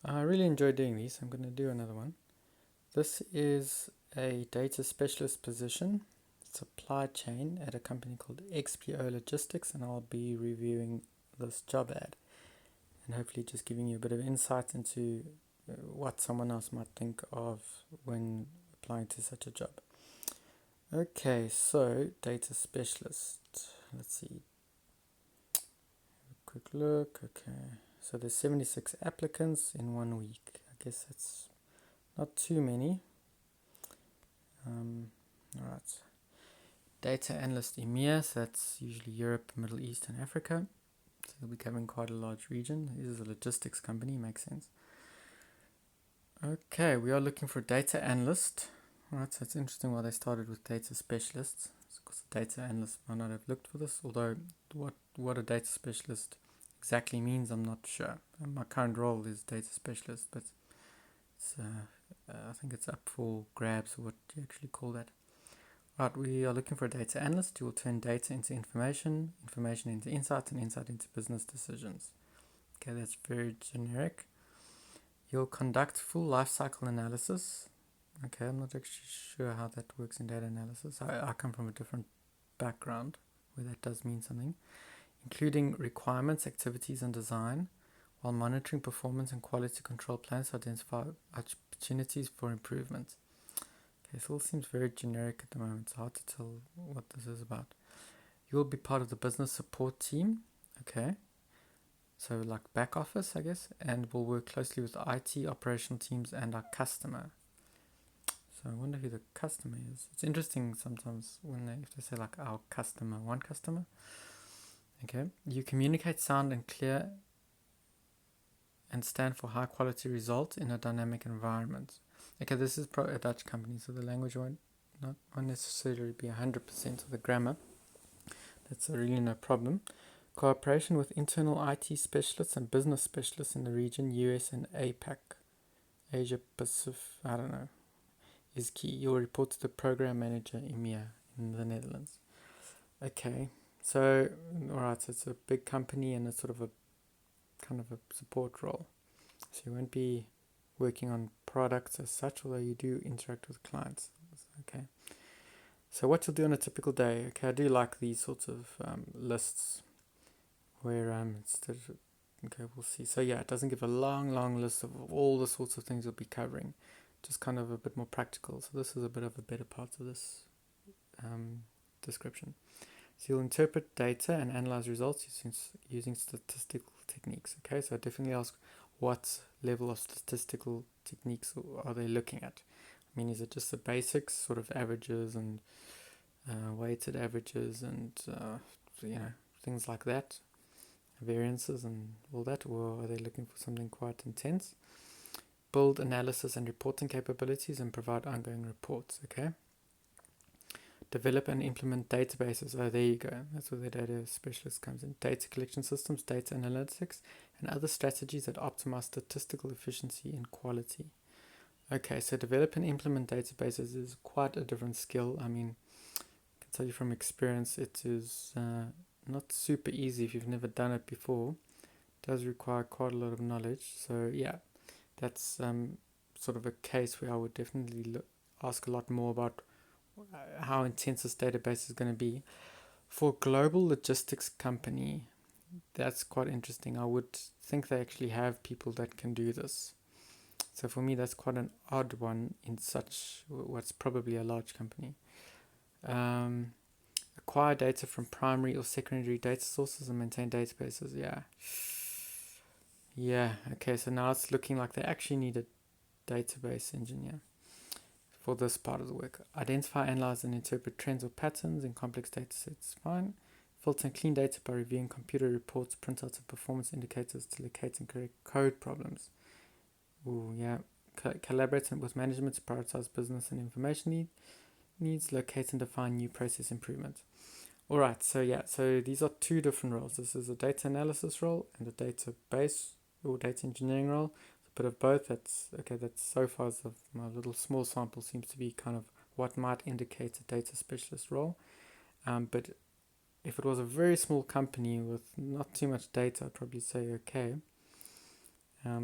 I really enjoy doing these. I'm going to do another one. This is a data specialist position, supply chain at a company called XPO Logistics, and I'll be reviewing this job ad and hopefully just giving you a bit of insight into what someone else might think of when applying to such a job. Okay, so data specialist. Let's see. Quick look. Okay, so there's 76 applicants in 1 week. I guess that's not too many. All right. Data analyst EMEA, so that's usually Europe, Middle East, and Africa. So they'll be covering quite a large region. This is a logistics company, makes sense. Okay, we are looking for a data analyst. All right, so it's interesting why they started with data specialists. Because the data analyst might not have looked for this, although what a data specialist exactly means, I'm not sure. My current role is data specialist, but it's, I think it's up for grabs, what you actually call that. Right, we are looking for a data analyst who will turn data into information, information into insight, and insight into business decisions. Okay, that's very generic. You'll conduct full lifecycle analysis. Okay, I'm not actually sure how that works in data analysis. I come from a different background where that does mean something, including requirements, activities, and design, while monitoring performance and quality control plans to identify opportunities for improvement. Okay, so it all seems very generic at the moment. It's hard to tell what this is about. You will be part of the business support team. Okay, so like back office, I guess, and will work closely with the IT operational teams and our customer. So I wonder who the customer is. It's interesting sometimes if they say like our customer, one customer. Okay, you communicate sound and clear and stand for high quality results in a dynamic environment. Okay, this is a Dutch company, so the language won't necessarily be 100% of the grammar. That's really no problem. Cooperation with internal IT specialists and business specialists in the region, US and APAC, Asia Pacific, I don't know, is key. You'll report to the program manager EMEA in the Netherlands. Okay, so, alright, so it's a big company and it's sort of a kind of a support role. So you won't be working on products as such, although you do interact with clients. Okay. So what you'll do on a typical day. Okay, I do like these sorts of lists where instead of, okay, we'll see. So yeah, it doesn't give a long list of all the sorts of things you'll be covering. Just kind of a bit more practical. So this is a bit of a better part of this description. So you'll interpret data and analyze results using statistical techniques. Okay, so I definitely ask what level of statistical techniques are they looking at? I mean, is it just the basics, sort of averages and weighted averages and things like that, variances and all that, or are they looking for something quite intense? Build analysis and reporting capabilities and provide ongoing reports. Okay. Develop and implement databases. Oh, there you go. That's where the data specialist comes in. Data collection systems, data analytics, and other strategies that optimize statistical efficiency and quality. Okay, so develop and implement databases is quite a different skill. I mean, I can tell you from experience, it is not super easy if you've never done it before. It does require quite a lot of knowledge. So yeah, that's sort of a case where I would definitely ask a lot more about how intense this database is going to be. For a global logistics company, that's quite interesting. I would think they actually have people that can do this. So for me, that's quite an odd one in such what's probably a large company. Acquire data from primary or secondary data sources and maintain databases. Yeah. Okay, so now it's looking like they actually need a database engineer for this part of the work. Identify, analyze, and interpret trends or patterns in complex data sets. Fine. Filter and clean data by reviewing computer reports, printouts, and performance indicators to locate and correct code problems. Ooh, yeah. Collaborate with management to prioritize business and information needs, locate and define new process improvement. Alright, so these are two different roles. This is a data analysis role and a database or data engineering role. A bit of both. That's so far as my little small sample seems to be kind of what might indicate a data specialist role. But if it was a very small company with not too much data, I'd probably say okay.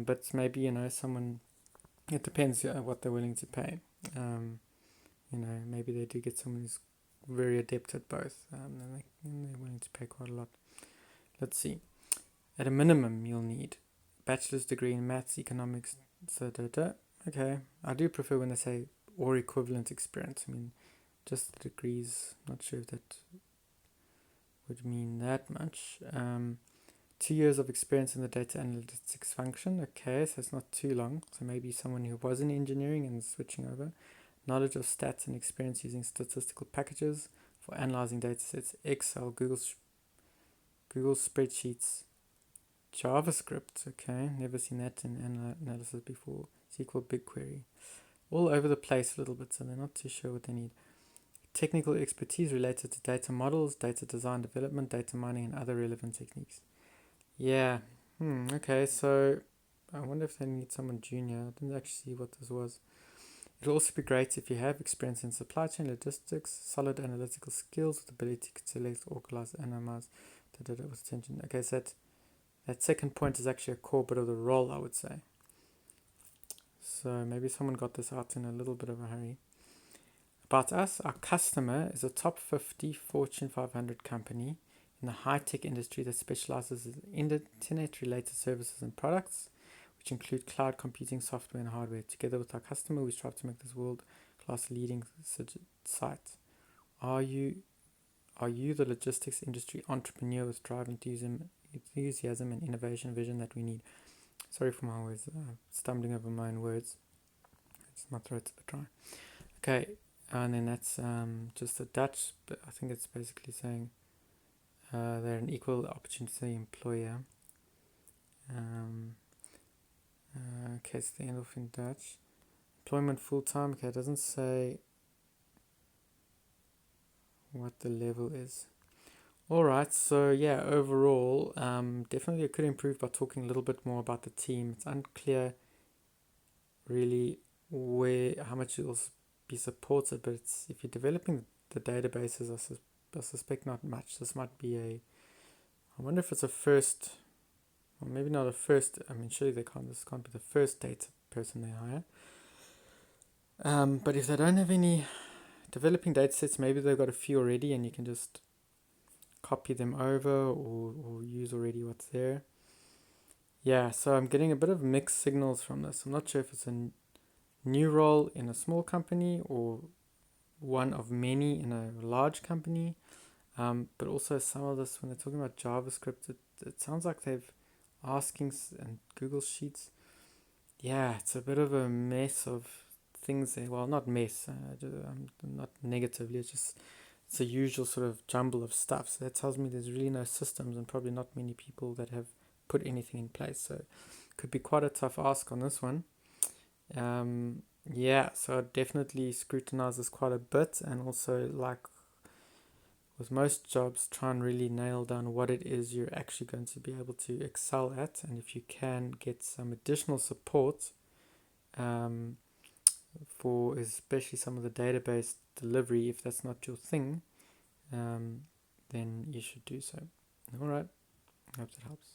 But maybe, someone, it depends what they're willing to pay. Maybe they do get someone who's very adept at both, and they're willing to pay quite a lot. Let's see. At a minimum, you'll need bachelor's degree in maths, economics, Okay, I do prefer when they say or equivalent experience. Just the degrees, not sure if that would mean that much. 2 years of experience in the data analytics function. Okay, so it's not too long. So maybe someone who was in engineering and switching over. Knowledge of stats and experience using statistical packages for analyzing data sets, Excel, Google spreadsheets, JavaScript. Okay, never seen that in analysis before. SQL, BigQuery. All over the place a little bit, so they're not too sure what they need. Technical expertise related to data models, data design development, data mining, and other relevant techniques. Yeah. Okay, so I wonder if they need someone junior. I didn't actually see what this was. It'll also be great if you have experience in supply chain logistics, solid analytical skills with ability to select, organize, analyze, with attention. Okay, so that second point is actually a core bit of the role, I would say. So maybe someone got this out in a little bit of a hurry. About us, our customer is a top 50 Fortune 500 company in the high-tech industry that specializes in internet-related services and products, which include cloud computing, software, and hardware. Together with our customer, we strive to make this world-class leading site. Are you the logistics industry entrepreneur with drive, enthusiasm, and innovation vision that we need? Sorry for my words, stumbling over my own words. My throat's a bit dry. Okay, and then that's just a Dutch, but I think it's basically saying they're an equal opportunity employer. Okay, it's the end of in Dutch. Employment full-time. Okay, it doesn't say what the level is. Alright, so yeah, overall, definitely I could improve by talking a little bit more about the team. It's unclear really how much it will be supported, but if you're developing the databases, I suspect not much. This might be I wonder if it's a first, or maybe not a first. Surely this can't be the first data person they hire. But if they don't have any developing data sets, maybe they've got a few already and you can just copy them over or use already what's there. Yeah, so I'm getting a bit of mixed signals from this. I'm not sure if it's a new role in a small company or one of many in a large company. But also some of this, when they're talking about JavaScript, it sounds like they've asking and Google Sheets. Yeah, it's a bit of a mess of things there. Well, not mess, not negatively, it's a usual sort of jumble of stuff. So that tells me there's really no systems and probably not many people that have put anything in place. So it could be quite a tough ask on this one. So I'd definitely scrutinize this quite a bit, and also, like with most jobs, try and really nail down what it is you're actually going to be able to excel at, and if you can get some additional support for especially some of the database delivery, if that's not your thing, then you should do so. Alright, I hope that helps.